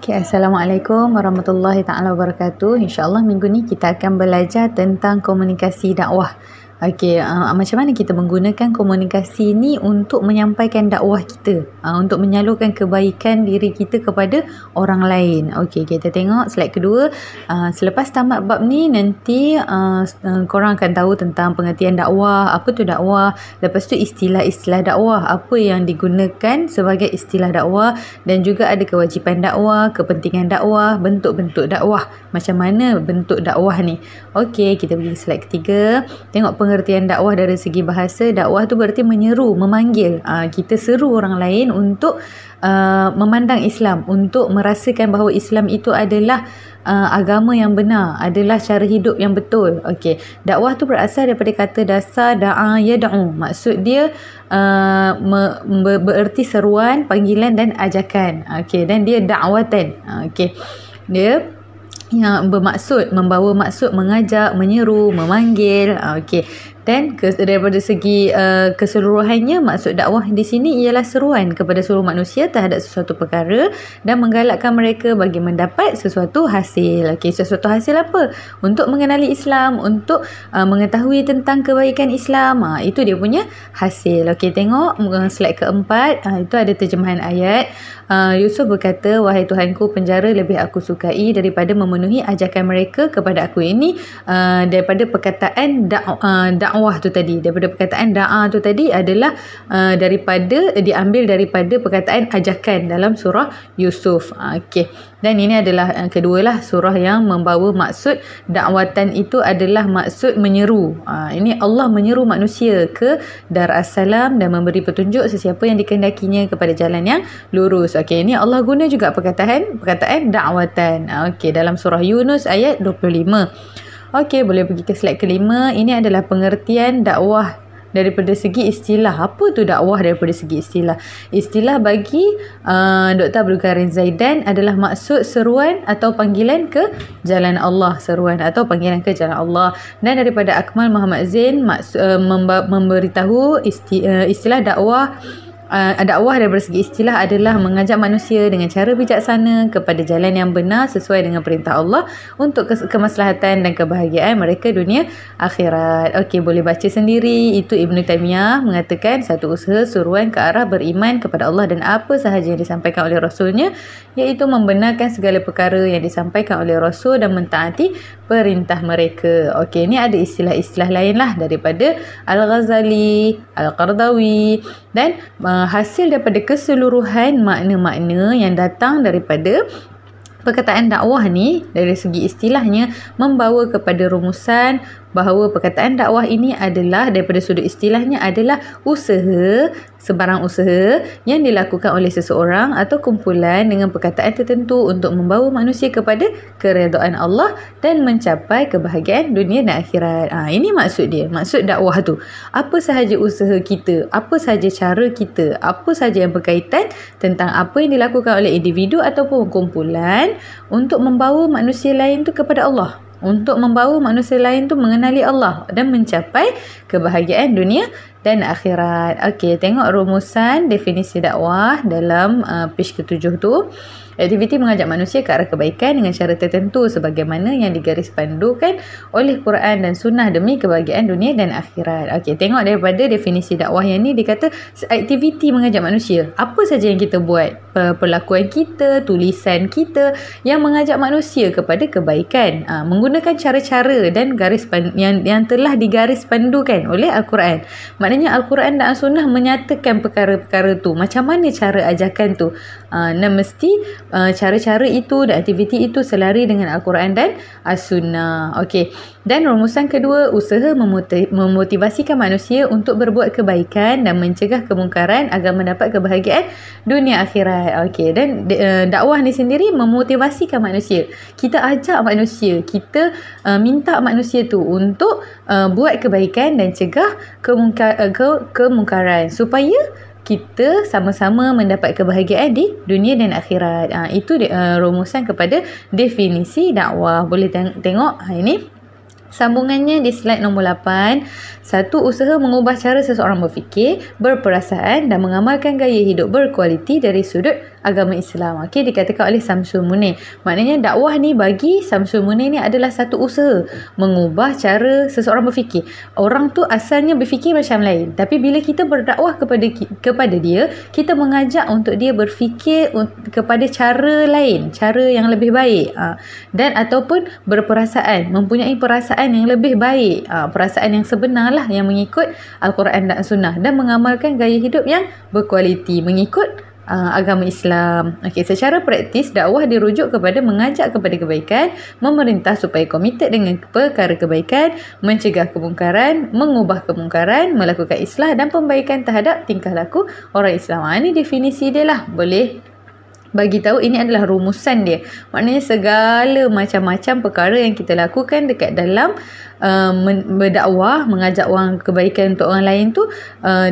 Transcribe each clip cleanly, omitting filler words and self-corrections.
Okay, Assalamualaikum warahmatullahi taala wabarakatuh. InsyaAllah minggu ni kita akan belajar tentang komunikasi dakwah. Okey, macam mana kita menggunakan komunikasi ni untuk menyampaikan dakwah kita, untuk menyalurkan kebaikan diri kita kepada orang lain. Okey, kita tengok slide kedua. Selepas tamat bab ni nanti korang akan tahu tentang pengertian dakwah, apa tu dakwah, lepas tu istilah-istilah dakwah, apa yang digunakan sebagai istilah dakwah, dan juga ada kewajipan dakwah, kepentingan dakwah, bentuk-bentuk dakwah. Macam mana bentuk dakwah ni? Okey, kita pergi slide ketiga. Tengok pengertian dakwah dari segi bahasa. Dakwah tu berarti menyeru, memanggil. Kita seru orang lain untuk memandang Islam, untuk merasakan bahawa Islam itu adalah agama yang benar, adalah cara hidup yang betul. Okey, dakwah tu berasal daripada kata dasar da'a yad'u. Maksud dia bererti seruan, panggilan dan ajakan. Okey, dan dia da'watan. Okey, dia yang bermaksud, membawa maksud mengajak, menyeru, memanggil. Okey. Dan daripada segi keseluruhannya, maksud dakwah di sini ialah seruan kepada seluruh manusia terhadap sesuatu perkara dan menggalakkan mereka bagi mendapat sesuatu hasil. Okey, sesuatu hasil apa? Untuk mengenali Islam, untuk mengetahui tentang kebaikan Islam. Itu dia punya hasil. Okey, tengok slide keempat. Itu ada terjemahan ayat. Yusuf berkata, "Wahai Tuhanku, penjara lebih aku sukai daripada memenuhi ajakan mereka kepada aku." Ini daripada perkataan dakwah tu tadi, daripada perkataan da'a tu tadi adalah diambil daripada perkataan ajakan dalam surah Yusuf. Okey, dan ini adalah kedua lah surah yang membawa maksud dakwatan itu adalah maksud menyeru. Ini Allah menyeru manusia ke Dar as-Salam dan memberi petunjuk sesiapa yang dikehendakinya kepada jalan yang lurus. Okey, ini Allah guna juga perkataan dakwatan. Okey, dalam surah Yunus ayat 25. Okey, boleh pergi ke slide kelima. Ini adalah pengertian dakwah daripada segi istilah. Apa tu dakwah daripada segi istilah? Istilah bagi Dr. Abdul Karim Zaidan adalah maksud seruan atau panggilan ke jalan Allah. Seruan atau panggilan ke jalan Allah. Dan daripada Akmal Muhammad Zain memberitahu istilah dakwah. Dakwah daripada segi istilah adalah mengajak manusia dengan cara bijaksana kepada jalan yang benar sesuai dengan perintah Allah untuk kemaslahatan dan kebahagiaan mereka dunia akhirat. Okey, boleh baca sendiri. Itu Ibn Taymiyah mengatakan satu usaha suruan ke arah beriman kepada Allah dan apa sahaja yang disampaikan oleh Rasulnya, iaitu membenarkan segala perkara yang disampaikan oleh Rasul dan mentaati perintah mereka. Okey, ni ada istilah-istilah lain lah daripada Al-Ghazali, Al-Qardawi, dan hasil daripada keseluruhan makna-makna yang datang daripada perkataan dakwah ni dari segi istilahnya membawa kepada rumusan bahawa perkataan dakwah ini adalah daripada sudut istilahnya adalah usaha, sebarang usaha yang dilakukan oleh seseorang atau kumpulan dengan perkataan tertentu untuk membawa manusia kepada keredaan Allah dan mencapai kebahagiaan dunia dan akhirat. Ini maksud dia, maksud dakwah tu. Apa sahaja usaha kita, apa sahaja cara kita, apa sahaja yang berkaitan tentang apa yang dilakukan oleh individu ataupun kumpulan untuk membawa manusia lain tu kepada Allah, untuk membawa manusia lain tu mengenali Allah dan mencapai kebahagiaan dunia dan akhirat. Okey, tengok rumusan definisi dakwah dalam page ke-7 tu. Aktiviti mengajak manusia ke arah kebaikan dengan cara tertentu sebagaimana yang digaris pandukan oleh Quran dan Sunnah demi kebahagiaan dunia dan akhirat. Okey, tengok daripada definisi dakwah yang ni, dia kata aktiviti mengajak manusia. Apa saja yang kita buat, perlakuan kita, tulisan kita yang mengajak manusia kepada kebaikan, menggunakan cara-cara dan yang telah digaris pandukan oleh Al-Quran. Maknanya Al-Quran dan Sunnah menyatakan perkara-perkara tu, macam mana cara ajakan tu, dan mesti cara-cara itu dan aktiviti itu selari dengan Al-Quran dan As-Sunnah. Okey. Dan rumusan kedua, usaha memotivasikan manusia untuk berbuat kebaikan dan mencegah kemungkaran agar mendapat kebahagiaan dunia akhirat. Okey. Dan dakwah ni sendiri memotivasikan manusia. Kita ajak manusia, kita minta manusia tu untuk buat kebaikan dan cegah kemungkaran supaya kita sama-sama mendapat kebahagiaan di dunia dan akhirat. Itu rumusan kepada definisi dakwah. Boleh tengok ini sambungannya di slide nombor 8. Satu, usaha mengubah cara seseorang berfikir, berperasaan dan mengamalkan gaya hidup berkualiti dari sudut agama Islam. Okey, dikatakan oleh Samsul Munir. Maknanya dakwah ni bagi Samsul Munir ni adalah satu usaha mengubah cara seseorang berfikir. Orang tu asalnya berfikir macam lain, tapi bila kita berdakwah kepada dia, kita mengajak untuk dia berfikir kepada cara lain, cara yang lebih baik, dan ataupun berperasaan, mempunyai perasaan yang lebih baik, perasaan yang sebenar lah, yang mengikut Al-Quran dan Sunnah, dan mengamalkan gaya hidup yang berkualiti mengikut agama Islam. Okey, secara praktis dakwah dirujuk kepada mengajak kepada kebaikan, memerintah supaya komited dengan perkara kebaikan, mencegah kemungkaran, mengubah kemungkaran, melakukan islah dan pembaikan terhadap tingkah laku orang Islam. Ini definisi dia lah. Boleh bagi tahu ini adalah rumusan dia. Maknanya segala macam-macam perkara yang kita lakukan dekat dalam berdakwah, mengajak orang kebaikan untuk orang lain tu,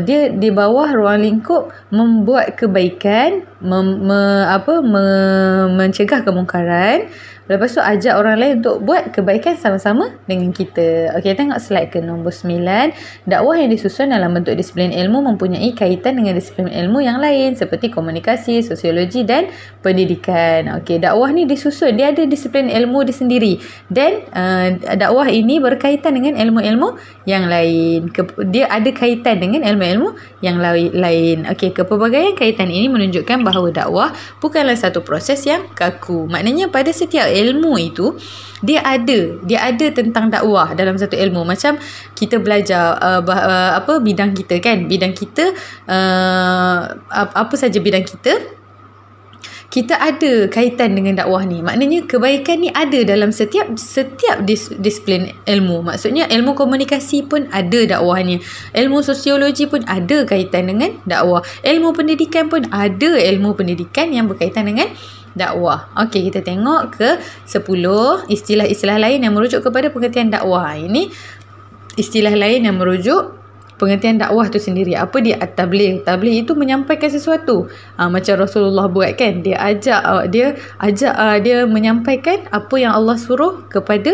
dia di bawah ruang lingkup membuat kebaikan, mencegah kemungkaran. Lepas tu ajak orang lain untuk buat kebaikan sama-sama dengan kita. Okey, tengok slide ke nombor 9. Dakwah yang disusun dalam bentuk disiplin ilmu mempunyai kaitan dengan disiplin ilmu yang lain seperti komunikasi, sosiologi dan pendidikan. Okey, dakwah ni disusun, dia ada disiplin ilmu dia sendiri, dan dakwah ini berkaitan dengan ilmu-ilmu yang lain. Dia ada kaitan dengan ilmu-ilmu yang lain. Okey, kepelbagaian kaitan ini menunjukkan bahawa dakwah bukanlah satu proses yang kaku. Maknanya pada setiap ilmu itu dia ada tentang dakwah dalam satu ilmu. Macam kita belajar bidang kita kan, bidang kita apa saja bidang kita ada kaitan dengan dakwah ni. Maknanya kebaikan ni ada dalam setiap disiplin ilmu. Maksudnya ilmu komunikasi pun ada dakwahnya, ilmu sosiologi pun ada kaitan dengan dakwah, ilmu pendidikan pun ada ilmu pendidikan yang berkaitan dengan dakwah. Okey, kita tengok ke 10 istilah-istilah lain yang merujuk kepada pengertian dakwah. Ini istilah lain yang merujuk pengertian dakwah tu sendiri. Apa dia? At-tabligh. Tabligh itu menyampaikan sesuatu. Macam Rasulullah buat kan, dia menyampaikan apa yang Allah suruh kepada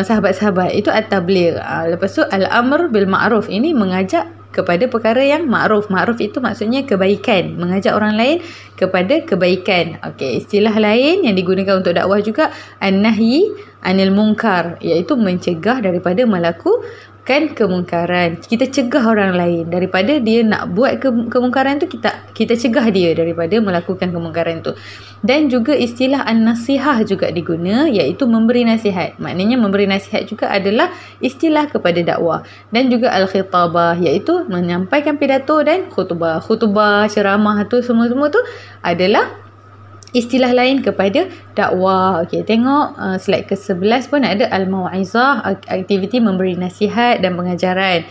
sahabat-sahabat. Itu at-tabligh. Lepas tu al-amr bil ma'ruf, ini mengajak kepada perkara yang ma'ruf. Ma'ruf itu maksudnya kebaikan, mengajak orang lain kepada kebaikan. Okey, istilah lain yang digunakan untuk dakwah juga an-nahyi anil munkar, iaitu mencegah daripada melakukan kemungkaran. Kita cegah orang lain daripada dia nak buat kemungkaran tu, kita cegah dia daripada melakukan kemungkaran tu. Dan juga istilah an-nasihah juga diguna, iaitu memberi nasihat. Maknanya memberi nasihat juga adalah istilah kepada dakwah. Dan juga al-khitabah, iaitu menyampaikan pidato dan khutbah, ceramah tu semua tu adalah istilah lain kepada dakwah. Okey, tengok slide ke-11 pun ada al-mau'izah, aktiviti memberi nasihat dan pengajaran.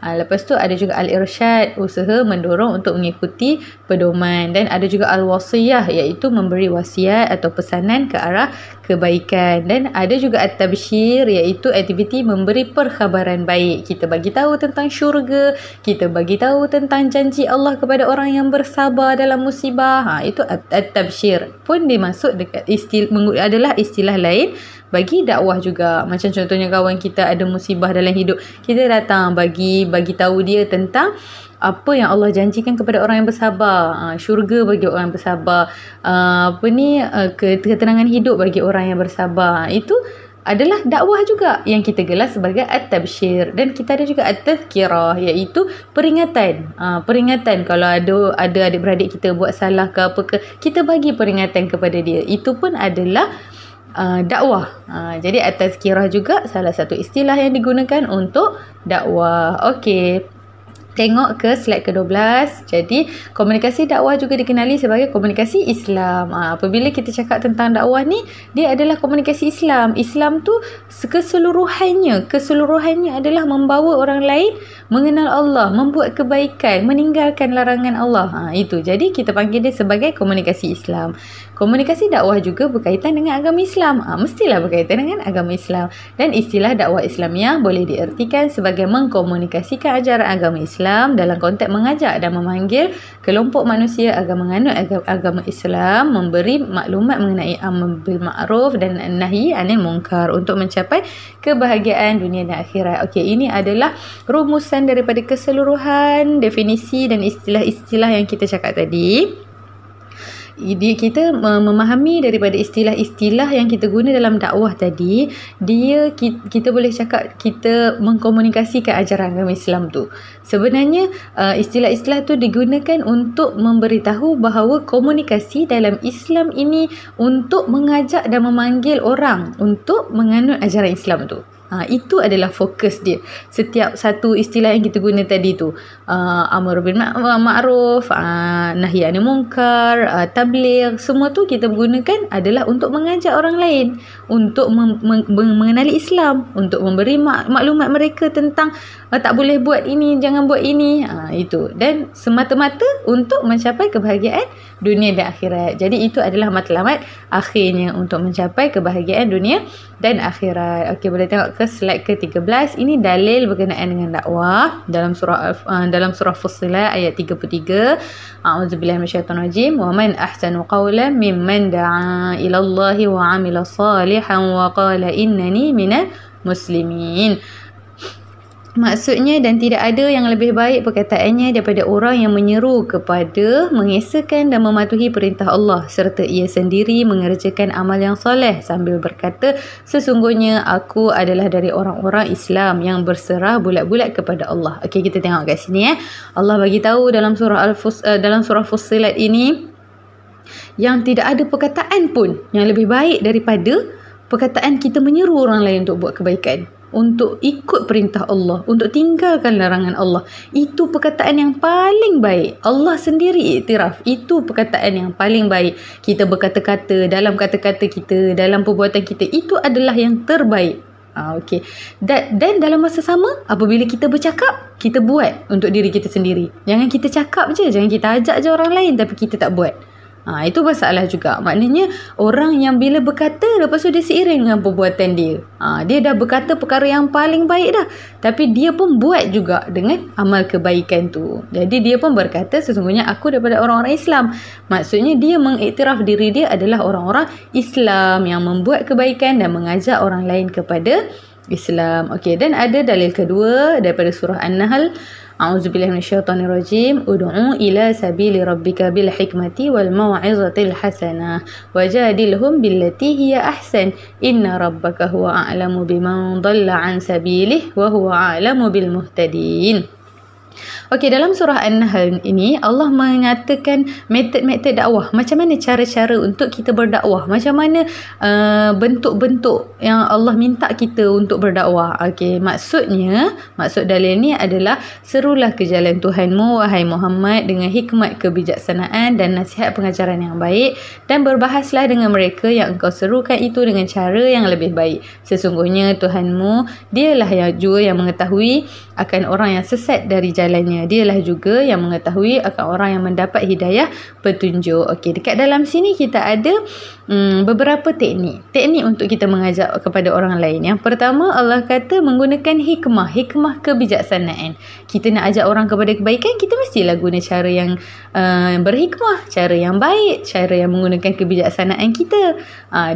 Lepas tu ada juga al-irsyad, usaha mendorong untuk mengikuti pedoman, dan ada juga al-wasiyah, iaitu memberi wasiat atau pesanan ke arah kebaikan, dan ada juga at-tabsyir, iaitu aktiviti memberi perkhabaran baik. Kita bagi tahu tentang syurga, kita bagi tahu tentang janji Allah kepada orang yang bersabar dalam musibah. Itu at-tabsyir pun dimasuk dekat adalah istilah lain bagi dakwah juga. Macam contohnya kawan kita ada musibah dalam hidup, kita datang bagi tahu dia tentang apa yang Allah janjikan kepada orang yang bersabar, syurga bagi orang yang bersabar, ketenangan hidup bagi orang yang bersabar. Itu adalah dakwah juga yang kita gelar sebagai at-tabsyir. Dan kita ada juga at-tazkirah, iaitu peringatan. Peringatan kalau ada adik-beradik kita buat salah ke apa ke, kita bagi peringatan kepada dia. Itu pun adalah dakwah. Jadi at-tazkirah juga salah satu istilah yang digunakan untuk dakwah. Okey, tengok ke slide ke-12. Jadi komunikasi dakwah juga dikenali sebagai komunikasi Islam. Apabila kita cakap tentang dakwah ni, dia adalah komunikasi Islam. Islam tu keseluruhannya adalah membawa orang lain mengenal Allah, membuat kebaikan, meninggalkan larangan Allah. Itu. Jadi kita panggil dia sebagai komunikasi Islam. Komunikasi dakwah juga berkaitan dengan agama Islam. Mestilah berkaitan dengan agama Islam. Dan istilah dakwah Islamiah boleh diertikan sebagai mengkomunikasikan ajaran agama Islam dalam konteks mengajak dan memanggil kelompok manusia agar menganut agama Islam, memberi maklumat mengenai amr bil ma'ruf dan nahi anil munkar untuk mencapai kebahagiaan dunia dan akhirat. Okey, ini adalah rumusan daripada keseluruhan definisi dan istilah-istilah yang kita cakap tadi. kita memahami daripada istilah-istilah yang kita guna dalam dakwah tadi, kita boleh cakap kita mengkomunikasikan ajaran agama Islam tu. Sebenarnya istilah-istilah tu digunakan untuk memberitahu bahawa komunikasi dalam Islam ini untuk mengajak dan memanggil orang untuk menganut ajaran Islam tu. Itu adalah fokus dia. Setiap satu istilah yang kita guna tadi tu, amar bil ma'ruf, nahi anil munkar, tabligh, semua tu kita gunakan adalah untuk mengajak orang lain untuk mengenali Islam, untuk memberi maklumat mereka tentang tak boleh buat ini, jangan buat ini, itu. Dan semata-mata untuk mencapai kebahagiaan dunia dan akhirat. Jadi itu adalah matlamat akhirnya untuk mencapai kebahagiaan dunia dan akhirat. Okey, boleh tengok ke slide ke-13. Ini dalil berkenaan dengan dakwah dalam surah Fussilat ayat 33. A'udzubillahi minasyaitonir rajim. Wa man ahsanu qawlan mimman da'a ila Allah wa 'amila salihan wa qala innani minal muslimin. Maksudnya, dan tidak ada yang lebih baik perkataannya daripada orang yang menyeru kepada mengesahkan dan mematuhi perintah Allah serta ia sendiri mengerjakan amal yang soleh sambil berkata, sesungguhnya aku adalah dari orang-orang Islam yang berserah bulat-bulat kepada Allah. Okey, kita tengok kat sini Allah bagi tahu dalam surah Fussilat ini yang tidak ada perkataan pun yang lebih baik daripada perkataan kita menyeru orang lain untuk buat kebaikan, untuk ikut perintah Allah, untuk tinggalkan larangan Allah. Itu perkataan yang paling baik. Allah sendiri iktiraf, itu perkataan yang paling baik. Kita berkata-kata, dalam kata-kata kita, dalam perbuatan kita, itu adalah yang terbaik. Okey. Dan dalam masa sama, apabila kita bercakap, kita buat untuk diri kita sendiri. Jangan kita cakap je, jangan kita ajak je orang lain tapi kita tak buat. Itu masalah juga. Maknanya orang yang bila berkata, lepas tu dia seiring dengan perbuatan dia. Dia dah berkata perkara yang paling baik dah, tapi dia pun buat juga dengan amal kebaikan tu. Jadi dia pun berkata, sesungguhnya aku daripada orang-orang Islam. Maksudnya dia mengiktiraf diri dia adalah orang-orang Islam yang membuat kebaikan dan mengajak orang lain kepada Islam. Okey, dan ada dalil kedua daripada surah An-Nahl. A'udzubillahi minasyaitonir rajim. Ud'u ila sabili rabbika bil hikmati wal mau'izatil hasanah wajadilhum billati hiya ahsan inna rabbaka huwa a'lamu biman dhalla an sabilihi wa huwa a'lamu bil muhtadin. Okey, dalam surah An-Nahl ini Allah mengatakan metod-metod dakwah, macam mana cara-cara untuk kita berdakwah, macam mana bentuk-bentuk yang Allah minta kita untuk berdakwah. Okey, maksud dalil ni adalah serulah ke jalan Tuhanmu wahai Muhammad dengan hikmat kebijaksanaan dan nasihat pengajaran yang baik, dan berbahaslah dengan mereka yang engkau serukan itu dengan cara yang lebih baik. Sesungguhnya Tuhanmu dialah yang mengetahui akan orang yang sesat dari jalannya. Dialah juga yang mengetahui akan orang yang mendapat hidayah petunjuk. Okey, dekat dalam sini kita ada beberapa teknik untuk kita mengajak kepada orang lain. Yang pertama, Allah kata menggunakan hikmah kebijaksanaan. Kita nak ajak orang kepada kebaikan, kita mestilah guna cara yang berhikmah, cara yang baik, cara yang menggunakan kebijaksanaan kita.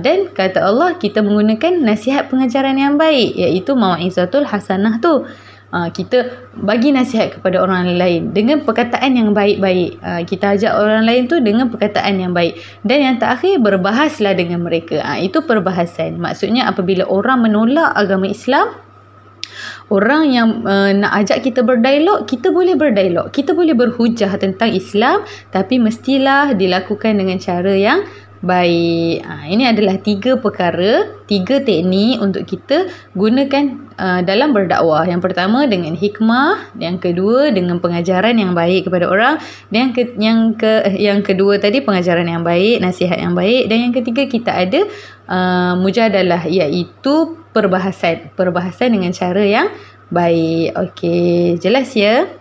Dan kata Allah, kita menggunakan nasihat pengajaran yang baik, iaitu mau'izatul hasanah tu. Kita bagi nasihat kepada orang lain dengan perkataan yang baik-baik. Kita ajak orang lain tu dengan perkataan yang baik. Dan yang terakhir, berbahaslah dengan mereka. Itu perbahasan. Maksudnya apabila orang menolak agama Islam, orang yang nak ajak kita berdialog, kita boleh berdialog, kita boleh berhujah tentang Islam, tapi mestilah dilakukan dengan cara yang baik. Ini adalah 3 teknik untuk kita gunakan dalam berdakwah. Yang pertama dengan hikmah, yang kedua dengan pengajaran yang baik kepada orang, dan yang kedua tadi pengajaran yang baik, nasihat yang baik, dan yang ketiga kita ada mujadalah, iaitu perbahasan dengan cara yang baik. Okey, jelas ya?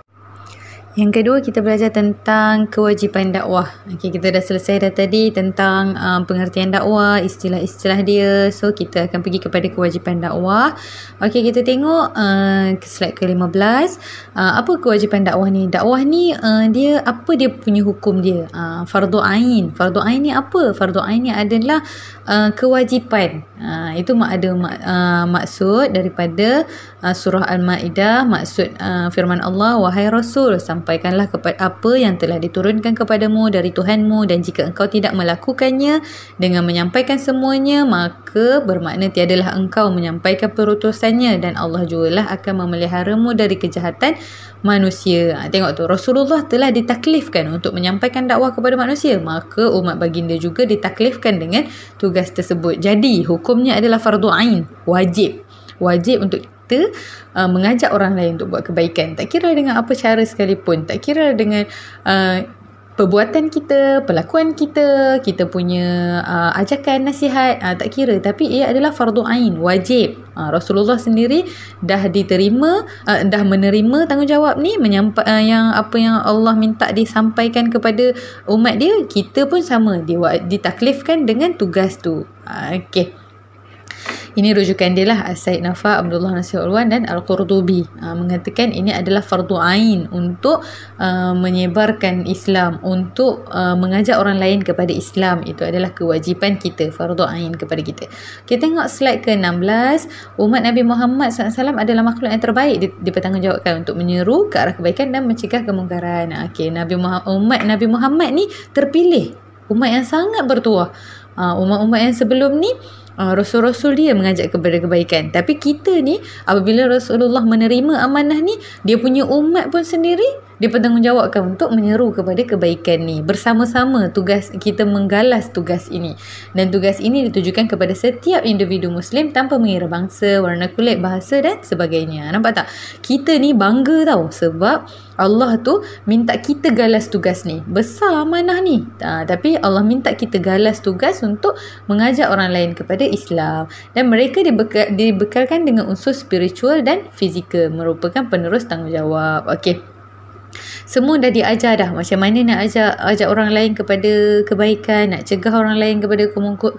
Yang kedua, kita belajar tentang kewajipan dakwah. Okey, kita dah selesai dah tadi tentang pengertian dakwah, istilah-istilah dia. So, kita akan pergi kepada kewajipan dakwah. Okey, kita tengok ke slide ke-15. Apa kewajipan dakwah ni? Dakwah ni dia punya hukum dia? Fardu ain. Fardu ain ni apa? Fardu ain ni adalah kewajipan. Itu ada maksud daripada surah Al-Ma'idah, maksud firman Allah, wahai Rasul, sampaikanlah kepada apa yang telah diturunkan kepadamu dari Tuhanmu, dan jika engkau tidak melakukannya dengan menyampaikan semuanya, maka bermakna tiadalah engkau menyampaikan perutusannya, dan Allah jugalah akan memeliharamu dari kejahatan manusia. Tengok tu, Rasulullah telah ditaklifkan untuk menyampaikan dakwah kepada manusia, maka umat baginda juga ditaklifkan dengan tugas tersebut. Jadi hukumnya adalah fardu ain, wajib untuk kita mengajak orang lain untuk buat kebaikan, tak kira dengan apa cara sekalipun, tak kira dengan perbuatan kita, perlakuan kita, kita punya ajakan, nasihat, tak kira, tapi ia adalah fardu ain, wajib. Rasulullah sendiri dah menerima tanggungjawab ni, yang apa yang Allah minta disampaikan kepada umat dia, kita pun sama, ditaklifkan dengan tugas tu. Okey. Ini rujukan dia lah, Said Nafa, Abdullah Nasir Ulwan dan Al-Qurtubi mengatakan ini adalah fardu ain untuk menyebarkan Islam, untuk mengajak orang lain kepada Islam. Itu adalah kewajipan kita, fardu ain kepada kita. Kita tengok slide ke-16. Umat Nabi Muhammad SAW adalah makhluk yang terbaik dipertanggungjawabkan untuk menyeru ke arah kebaikan dan mencegah kemungkaran. Okey, umat Nabi Muhammad ni terpilih, umat yang sangat bertuah. Umat-umat yang sebelum ni, Rasul-Rasul dia mengajak kepada kebaikan. Tapi kita ni, apabila Rasulullah menerima amanah ni, dia punya umat pun sendiri dipertanggungjawabkan untuk menyeru kepada kebaikan ni. Bersama-sama tugas kita menggalas tugas ini. Dan tugas ini ditujukan kepada setiap individu Muslim tanpa mengira bangsa, warna kulit, bahasa dan sebagainya. Nampak tak? Kita ni bangga tau, sebab Allah tu minta kita galas tugas ni. Besar amanah ni. Tapi Allah minta kita galas tugas untuk mengajak orang lain kepada Islam. Dan mereka dibekalkan dengan unsur spiritual dan fizikal, merupakan penerus tanggungjawab. Okey. Semua dah diajar dah macam mana nak ajak orang lain kepada kebaikan, nak cegah orang lain kepada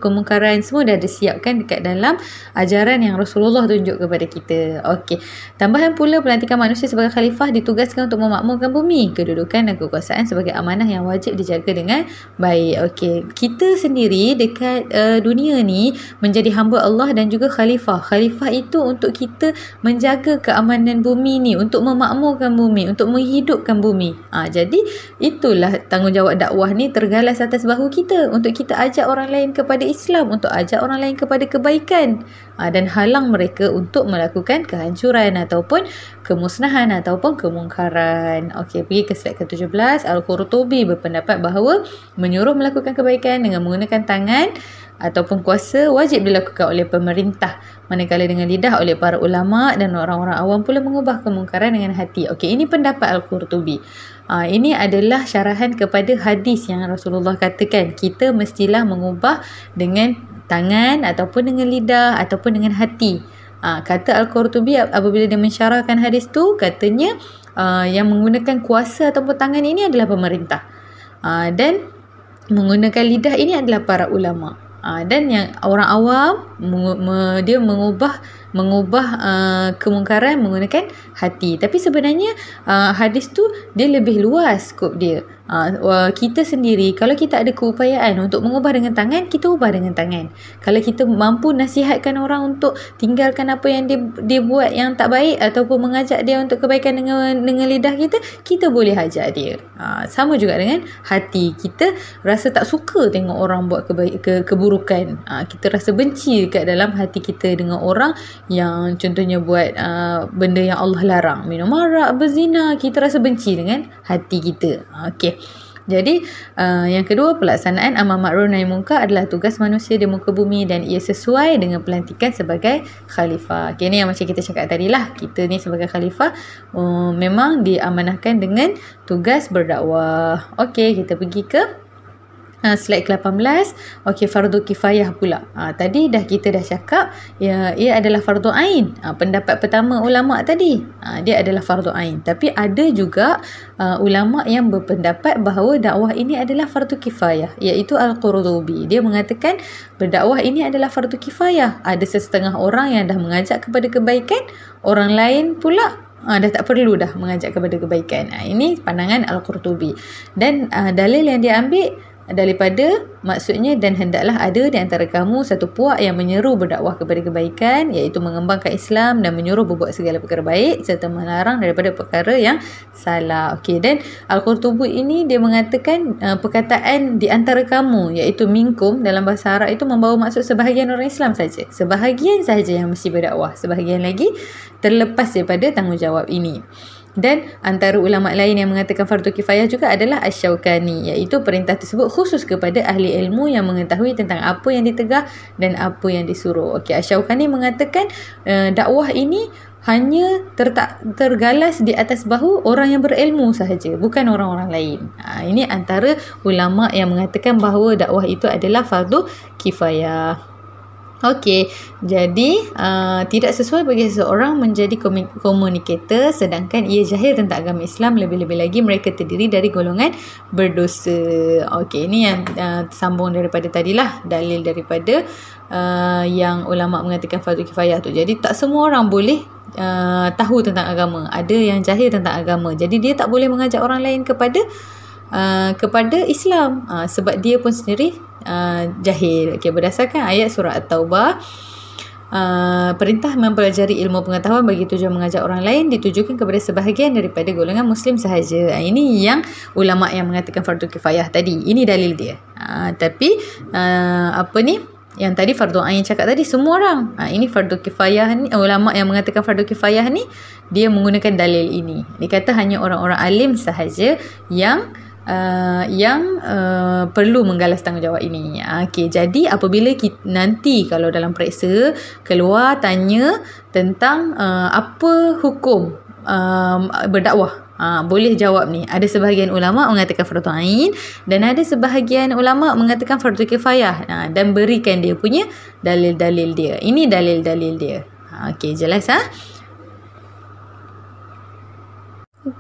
kemungkaran. Semua dah disiapkan dekat dalam ajaran yang Rasulullah tunjuk kepada kita. Okey. Tambahan pula, pelantikan manusia sebagai khalifah ditugaskan untuk memakmurkan bumi. Kedudukan dan kekuasaan sebagai amanah yang wajib dijaga dengan baik. Okey. Kita sendiri dekat dunia ni menjadi hamba Allah dan juga khalifah. Khalifah itu untuk kita menjaga keamanan bumi ni, untuk memakmurkan bumi, untuk menghidupkan bumi. Jadi itulah tanggungjawab dakwah ni tergalas atas bahu kita, untuk kita ajak orang lain kepada Islam, untuk ajak orang lain kepada kebaikan, dan halang mereka untuk melakukan kehancuran ataupun kemusnahan ataupun kemungkaran. Okey, pergi ke slide ke-17. Al-Qurtubi berpendapat bahawa menyuruh melakukan kebaikan dengan menggunakan tangan ataupun kuasa wajib dilakukan oleh pemerintah, manakala dengan lidah oleh para ulama, dan orang-orang awam pula mengubah kemungkaran dengan hati. Okey, ini pendapat Al-Qurtubi. Ini adalah syarahan kepada hadis yang Rasulullah katakan kita mestilah mengubah dengan tangan ataupun dengan lidah ataupun dengan hati. Kata Al-Qurtubi apabila dia mensyarahkan hadis tu, katanya yang menggunakan kuasa ataupun tangan ini adalah pemerintah, dan menggunakan lidah ini adalah para ulama. Dan yang orang awam dia mengubah kemungkaran menggunakan hati. Tapi sebenarnya hadis tu dia lebih luas skop dia. Kita sendiri kalau kita ada keupayaan untuk mengubah dengan tangan, kita ubah dengan tangan. Kalau kita mampu nasihatkan orang untuk tinggalkan apa yang dia buat yang tak baik, ataupun mengajak dia untuk kebaikan dengan lidah kita boleh ajak dia. Sama juga dengan hati. Kita rasa tak suka tengok orang buat keburukan. Kita rasa benci kat dalam hati kita dengan orang yang contohnya buat benda yang Allah larang, minum arak, berzina. Kita rasa benci dengan hati kita. Okey. Jadi yang kedua, pelaksanaan amar ma'ruf nahi munkar adalah tugas manusia di muka bumi, dan ia sesuai dengan pelantikan sebagai khalifah. Okay, ni yang macam kita cakap tadi lah, kita ni sebagai khalifah memang diamanahkan dengan tugas berdakwah. Okey, kita pergi ke slide ke-18. Okey, fardu kifayah pula. Tadi kita dah cakap ia adalah fardu ain. Pendapat pertama ulama tadi, dia adalah fardu ain. Tapi ada juga ulama yang berpendapat bahawa dakwah ini adalah fardu kifayah, iaitu Al-Qurtubi. Dia mengatakan berdakwah ini adalah fardu kifayah. Ada setengah orang yang dah mengajak kepada kebaikan, orang lain pula dah tak perlu dah mengajak kepada kebaikan. Ini pandangan Al-Qurtubi. Dan dalil yang dia ambil daripada maksudnya, dan hendaklah ada di antara kamu satu puak yang menyeru berdakwah kepada kebaikan, iaitu mengembangkan Islam dan menyuruh berbuat segala perkara baik serta melarang daripada perkara yang salah. Okey, dan Al-Qurtubi ini dia mengatakan perkataan di antara kamu, iaitu minkum dalam bahasa Arab itu membawa maksud sebahagian orang Islam saja. Sebahagian sahaja yang mesti berdakwah, sebahagian lagi terlepas daripada tanggungjawab ini. Dan antara ulama lain yang mengatakan fardu kifayah juga adalah Asy-Syaukani, iaitu perintah tersebut khusus kepada ahli ilmu yang mengetahui tentang apa yang ditegah dan apa yang disuruh. Okey, Asy-Syaukani mengatakan dakwah ini hanya tergalas di atas bahu orang yang berilmu sahaja, bukan orang-orang lain. Ini antara ulama yang mengatakan bahawa dakwah itu adalah fardu kifayah. Okey, jadi tidak sesuai bagi seseorang menjadi komunikator sedangkan ia jahil tentang agama Islam, lebih-lebih lagi mereka terdiri dari golongan berdosa. Okey, ini yang sambung daripada tadilah, dalil daripada yang ulama mengatakan fardu kifayah tu. Jadi tak semua orang boleh tahu tentang agama. Ada yang jahil tentang agama, jadi dia tak boleh mengajak orang lain kepada Islam sebab dia pun sendiri jahil. Okey, berdasarkan ayat surah At-Taubah, perintah mempelajari ilmu pengetahuan bagi tujuan mengajak orang lain ditujukan kepada sebahagian daripada golongan muslim sahaja. Ini yang ulama yang mengatakan fardu kifayah tadi. Ini dalil dia. Tapi yang tadi fardu ain cakap tadi semua orang. Ini fardu kifayah ni, ulama yang mengatakan fardu kifayah ni dia menggunakan dalil ini. Dia kata hanya orang-orang alim sahaja yang perlu menggalas tanggungjawab ini. Okey, jadi apabila nanti kalau dalam periksa keluar tanya tentang apa hukum berdakwah, boleh jawab ni. Ada sebahagian ulama mengatakan fardu ain dan ada sebahagian ulama mengatakan fardu kifayah, dan berikan dia punya dalil-dalil dia. Ini dalil-dalil dia. Okey, jelas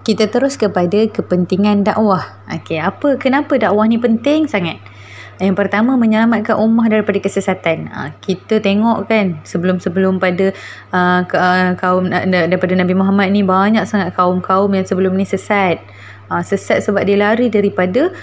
Kita terus kepada kepentingan dakwah. Okey, kenapa dakwah ni penting sangat? Yang pertama, menyelamatkan ummah daripada kesesatan. Kita tengok kan, sebelum-sebelum pada kaum daripada Nabi Muhammad ni, banyak sangat kaum-kaum yang sebelum ni sesat. Sesat sebab dia lari daripada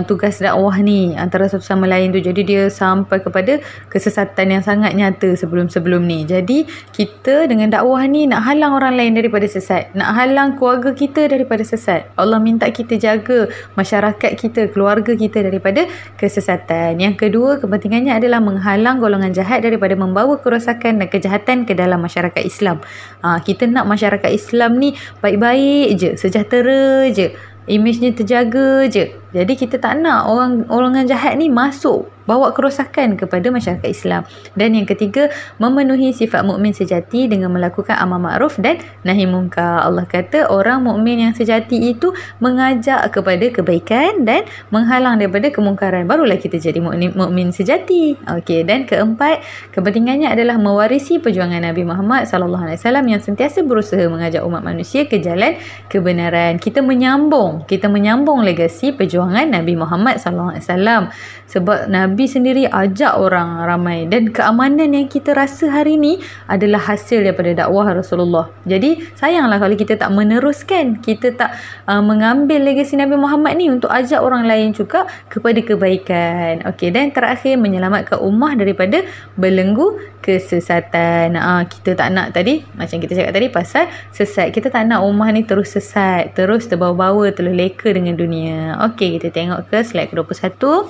tugas dakwah ni antara satu sama lain tu. Jadi dia sampai kepada kesesatan yang sangat nyata sebelum-sebelum ni. Jadi kita dengan dakwah ni nak halang orang lain daripada sesat, nak halang keluarga kita daripada sesat. Allah minta kita jaga masyarakat kita, keluarga kita daripada kesesatan. Yang kedua, kepentingannya adalah menghalang golongan jahat daripada membawa kerosakan dan kejahatan ke dalam masyarakat Islam. Kita nak masyarakat Islam ni baik-baik je, sejahtera je, imejnya terjaga je. Jadi kita tak nak orang jahat ni masuk, bawa kerosakan kepada masyarakat Islam. Dan yang ketiga, memenuhi sifat mukmin sejati dengan melakukan amar makruf dan nahi munkar. Allah kata orang mukmin yang sejati itu mengajak kepada kebaikan dan menghalang daripada kemungkaran. Barulah kita jadi mukmin sejati. Okey, dan keempat, kepentingannya adalah mewarisi perjuangan Nabi Muhammad sallallahu alaihi wasallam yang sentiasa berusaha mengajak umat manusia ke jalan kebenaran. Kita menyambung legasi perjuangan Nabi Muhammad sallallahu alaihi wasallam. Sebab Nabi sendiri ajak orang ramai, dan keamanan yang kita rasa hari ni adalah hasil daripada dakwah Rasulullah. Jadi sayanglah kalau kita tak meneruskan, kita tak mengambil legasi Nabi Muhammad ni untuk ajak orang lain juga kepada kebaikan. Okey, dan terakhir, menyelamatkan ummah daripada belenggu kesesatan. Kita tak nak tadi, macam kita cakap tadi pasal sesat, kita tak nak ummah ni terus sesat, terus terbawa-bawa, terus leka dengan dunia. Okey, kita tengok ke slide ke-21.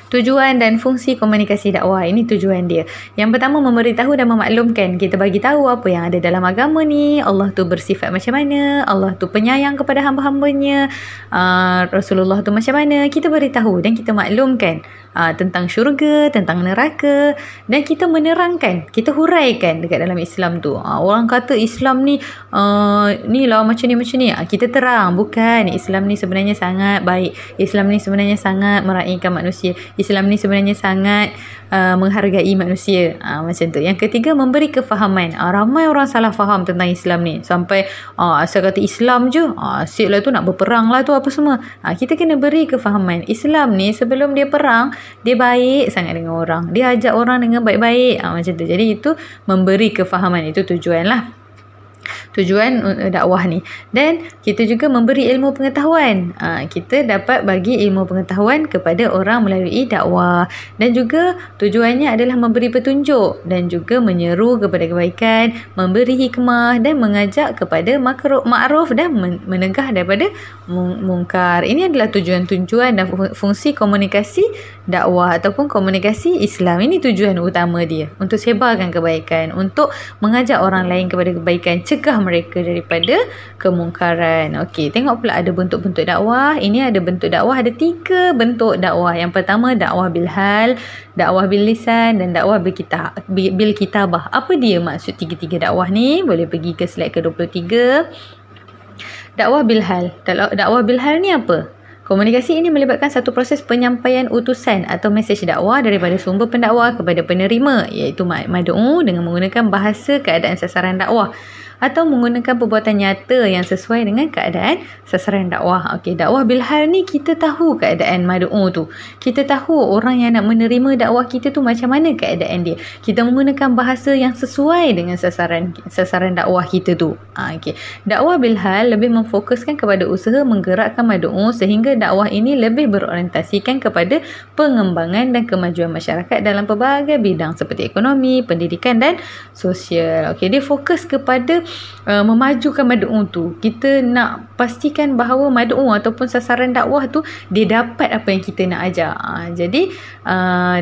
Tujuan dan fungsi komunikasi dakwah. Ini tujuan dia. Yang pertama, memberitahu dan memaklumkan. Kita bagi tahu apa yang ada dalam agama ni. Allah tu bersifat macam mana, Allah tu penyayang kepada hamba-hambanya, Rasulullah tu macam mana. Kita beritahu dan kita maklumkan tentang syurga, tentang neraka, dan kita menerangkan, kita huraikan dekat dalam Islam tu. Orang kata Islam ni ni lah macam ni. Kita terang, bukan. Islam ni sebenarnya sangat baik. Islam ni sebenarnya sangat meraihkan manusia. Islam ni sebenarnya sangat menghargai manusia. Macam tu. Yang ketiga, memberi kefahaman. Ramai orang salah faham tentang Islam ni. Sampai asal kata Islam je, asyik lah tu, nak berperang lah tu, apa semua. Kita kena beri kefahaman. Islam ni sebelum dia perang, dia baik sangat dengan orang. Dia ajak orang dengan baik-baik. Macam tu. Jadi itu memberi kefahaman. Itu tujuan lah. tujuan dakwah ni. Dan kita juga memberi ilmu pengetahuan. Kita dapat bagi ilmu pengetahuan kepada orang melalui dakwah. Dan juga tujuannya adalah memberi petunjuk dan juga menyeru kepada kebaikan, memberi hikmah dan mengajak kepada ma'ruf dan menegah daripada mungkar. Ini adalah tujuan-tujuan dan fungsi komunikasi dakwah ataupun komunikasi Islam. Ini tujuan utama dia, untuk sebarkan kebaikan, untuk mengajak orang lain kepada kebaikan, cegah mereka daripada kemungkaran. Okey, tengok pula ada bentuk-bentuk dakwah. Ini ada bentuk dakwah, ada 3 bentuk dakwah. Yang pertama dakwah bil hal, dakwah bil lisan dan dakwah bil kitabah. Apa dia maksud 3 dakwah ni? Boleh pergi ke slide ke-23. Dakwah bil hal. Dakwah bil hal ni apa? Komunikasi ini melibatkan satu proses penyampaian utusan atau mesej dakwah daripada sumber pendakwah kepada penerima, iaitu mad'u, dengan menggunakan bahasa keadaan sasaran dakwah atau menggunakan perbuatan nyata yang sesuai dengan keadaan sasaran dakwah. Okey, dakwah bil hal ni kita tahu keadaan mad'u tu. Kita tahu orang yang nak menerima dakwah kita tu macam mana keadaan dia. Kita menggunakan bahasa yang sesuai dengan sasaran dakwah kita tu. Okey. Dakwah bil hal lebih memfokuskan kepada usaha menggerakkan mad'u sehingga dakwah ini lebih berorientasikan kepada pengembangan dan kemajuan masyarakat dalam pelbagai bidang seperti ekonomi, pendidikan dan sosial. Okey, dia fokus kepada memajukan mad'u tu. Kita nak pastikan bahawa mad'u ataupun sasaran dakwah tu dia dapat apa yang kita nak ajar. Jadi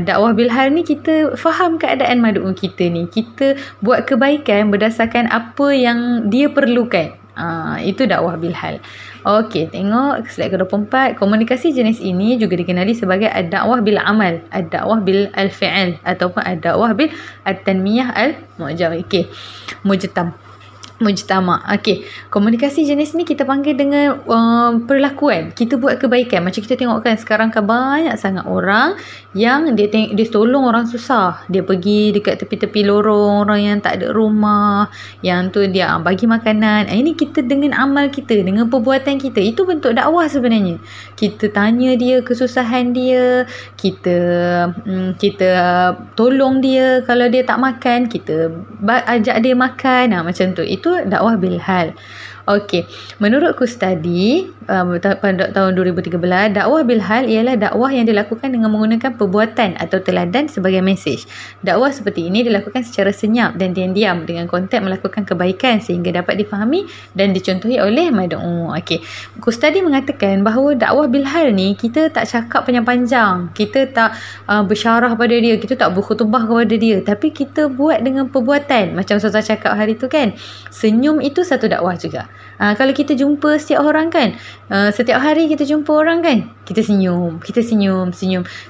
dakwah bil hal ni kita faham keadaan mad'u kita ni. Kita buat kebaikan berdasarkan apa yang dia perlukan. Itu dakwah bil hal. Okey, tengok slide ke-24. Komunikasi jenis ini juga dikenali sebagai ad-dakwah bil amal, ad-dakwah bil al-fi'al ataupun ad-dakwah bil at-tanmiyah al-mujtama. Okey, mujtama. Okey, komunikasi jenis ni kita panggil dengan perlakuan. Kita buat kebaikan. Macam kita tengok kan sekarang kan banyak sangat orang yang dia tolong orang susah. Dia pergi dekat tepi-tepi lorong, orang yang tak ada rumah, yang tu dia bagi makanan. Ini kita dengan amal kita, dengan perbuatan kita. Itu bentuk dakwah sebenarnya. Kita tanya dia kesusahan dia, kita tolong dia kalau dia tak makan, kita ajak dia makan. Macam tu. Itu dakwah bil hal. Okey, menurut Kustadi pada tahun 2013, dakwah bil hal ialah dakwah yang dilakukan dengan menggunakan perbuatan atau teladan sebagai mesej. Dakwah seperti ini dilakukan secara senyap dan diam-diam dengan konteks melakukan kebaikan sehingga dapat difahami dan dicontohi oleh mad'u. Okey, Kustadi mengatakan bahawa dakwah bil hal ni kita tak cakap panjang-panjang, kita tak bersyarah pada dia, kita tak berkhutbah kepada dia, tapi kita buat dengan perbuatan. Macam Ustazah cakap hari tu kan, senyum itu satu dakwah juga. Kalau kita jumpa setiap orang kan, setiap hari kita jumpa orang kan, kita senyum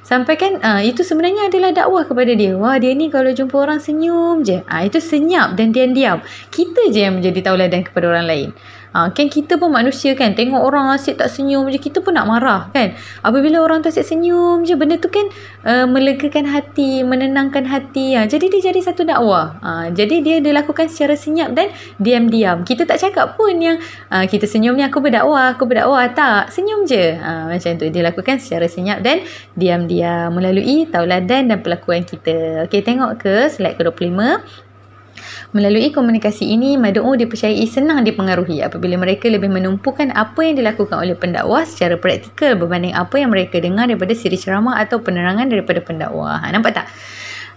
sampai kan itu sebenarnya adalah dakwah kepada dia. Wah, dia ni kalau jumpa orang senyum je. Itu senyap dan diam-diam. Kita je yang menjadi tauladan kepada orang lain. Kan kita pun manusia kan, tengok orang asyik tak senyum je, kita pun nak marah kan. Apabila orang tu asyik senyum je, benda tu kan melegakan hati, menenangkan hati. Jadi dia jadi satu dakwah. Jadi dia dilakukan secara senyap dan diam-diam. Kita tak cakap pun yang kita senyum ni aku berdakwah. Tak, senyum je. Macam tu, dilakukan secara senyap dan diam-diam melalui tauladan dan perlakuan kita. Okey, tengok ke slide ke-25. Melalui komunikasi ini, mad'u dipercayai senang dipengaruhi apabila mereka lebih menumpukan apa yang dilakukan oleh pendakwah secara praktikal berbanding apa yang mereka dengar daripada siri ceramah atau penerangan daripada pendakwah. Nampak tak?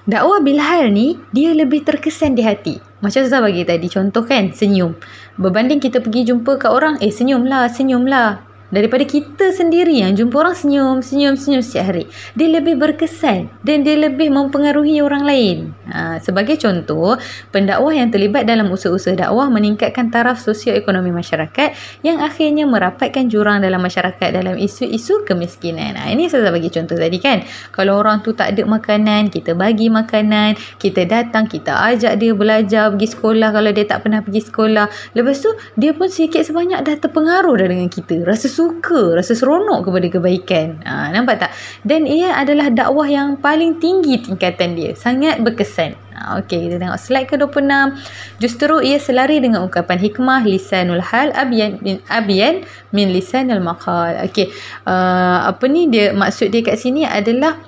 Dakwah bil hal ni, dia lebih terkesan di hati. Macam Ustazah bagi tadi contoh kan, senyum. Berbanding kita pergi jumpa kat orang, senyumlah. Daripada kita sendiri yang jumpa orang senyum setiap hari, dia lebih berkesan dan dia lebih mempengaruhi orang lain. Sebagai contoh, pendakwah yang terlibat dalam usaha-usaha dakwah meningkatkan taraf sosioekonomi masyarakat yang akhirnya merapatkan jurang dalam masyarakat dalam isu-isu kemiskinan. Ini saya bagi contoh tadi kan. Kalau orang tu tak ada makanan, kita bagi makanan, kita datang, kita ajak dia belajar, pergi sekolah kalau dia tak pernah pergi sekolah. Lepas tu dia pun sikit sebanyak dah terpengaruh dah dengan kita, rasa suka, rasa seronok kepada kebaikan. Nampak tak? Dan ia adalah dakwah yang paling tinggi tingkatan dia, sangat berkesan. Okey, kita tengok slide ke-26. Justru ia selari dengan ungkapan hikmah lisanul hal abyan min lisanul maqal. Okey, apa ni dia maksud dia kat sini adalah